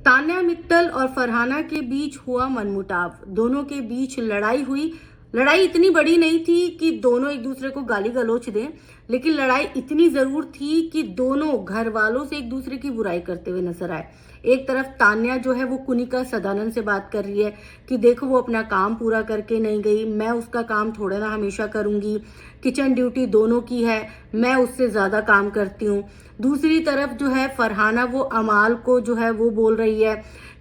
तान्या मित्तल और फरहाना के बीच हुआ मनमुटाव, दोनों के बीच लड़ाई हुई। लड़ाई इतनी बड़ी नहीं थी कि दोनों एक दूसरे को गाली गलौच दें, लेकिन लड़ाई इतनी जरूर थी कि दोनों घर वालों से एक दूसरे की बुराई करते हुए नजर आए। एक तरफ तान्या जो है वो कुनिका सदानंद से बात कर रही है कि देखो वो अपना काम पूरा करके नहीं गई, मैं उसका काम थोड़ा ना हमेशा करूंगी, किचन ड्यूटी दोनों की है, मैं उससे ज्यादा काम करती हूँ। दूसरी तरफ जो है फरहाना वो अमाल को जो है वो बोल रही है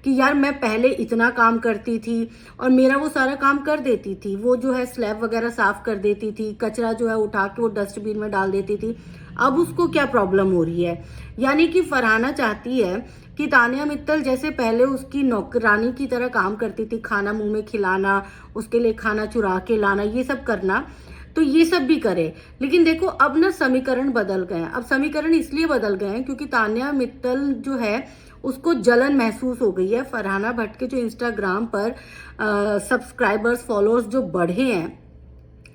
कि यार मैं पहले इतना काम करती थी और मेरा वो सारा काम कर देती थी, वो जो है स्लैब वगैरह साफ कर देती थी, कचरा जो है उठा के वो डस्टबिन में डाल देती थी, अब उसको क्या प्रॉब्लम हो रही है। यानी कि फरहाना चाहती है कि तान्या मित्तल जैसे पहले उसकी नौकरानी की तरह काम करती थी, खाना मुंह में खिलाना, उसके लिए खाना चुरा के लाना, ये सब करना, तो ये सब भी करे। लेकिन देखो अब ना समीकरण बदल गए हैं। अब समीकरण इसलिए बदल गए हैं क्योंकि तान्या मित्तल जो है उसको जलन महसूस हो गई है। फरहाना भट्ट के जो इंस्टाग्राम पर सब्सक्राइबर्स फॉलोअर्स जो बढ़े हैं,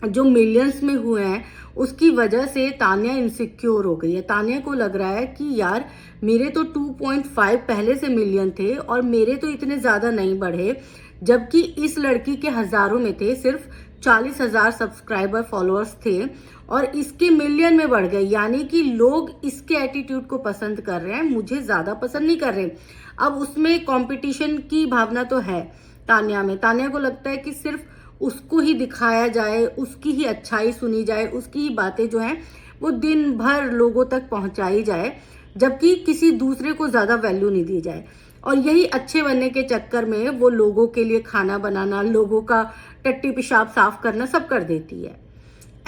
जो मिलियंस में हुए हैं, उसकी वजह से तान्या इनसिक्योर हो गई है। तान्या को लग रहा है कि यार मेरे तो 2.5 पहले से मिलियन थे और मेरे तो इतने ज्यादा नहीं बढ़े, जबकि इस लड़की के हजारों में थे, सिर्फ 40,000 सब्सक्राइबर फॉलोअर्स थे और इसके मिलियन में बढ़ गए। यानी कि लोग इसके एटीट्यूड को पसंद कर रहे हैं, मुझे ज्यादा पसंद नहीं कर रहे। अब उसमें कंपटीशन की भावना तो है तान्या में। तान्या को लगता है कि सिर्फ उसको ही दिखाया जाए, उसकी ही अच्छाई सुनी जाए, उसकी ही बातें जो हैं वो दिन भर लोगों तक पहुंचाई जाए, जबकि किसी दूसरे को ज्यादा वैल्यू नहीं दी जाए। और यही अच्छे बनने के चक्कर में वो लोगों के लिए खाना बनाना, लोगों का टट्टी पेशाब साफ करना सब कर देती है।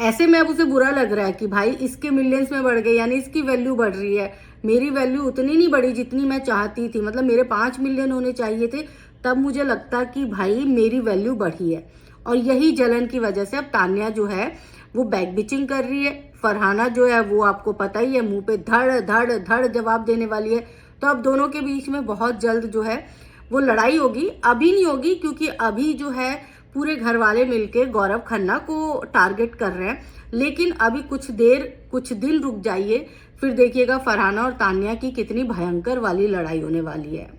ऐसे में अब उसे बुरा लग रहा है कि भाई इसके मिलियंस में बढ़ गए, यानी इसकी वैल्यू बढ़ रही है, मेरी वैल्यू उतनी नहीं बढ़ी जितनी मैं चाहती थी। मतलब मेरे 5 मिलियन होने चाहिए थे, तब मुझे लगता कि भाई मेरी वैल्यू बढ़ी है। और यही जलन की वजह से अब तान्या जो है वो बैक बिचिंग कर रही है। फरहाना जो है वो आपको पता ही है, मुंह पे धड़ धड़ धड़ जवाब देने वाली है। तो अब दोनों के बीच में बहुत जल्द जो है वो लड़ाई होगी। अभी नहीं होगी क्योंकि अभी जो है पूरे घर वाले मिलके गौरव खन्ना को टारगेट कर रहे हैं, लेकिन अभी कुछ दिन रुक जाइए, फिर देखिएगा फरहाना और तान्या की कितनी भयंकर वाली लड़ाई होने वाली है।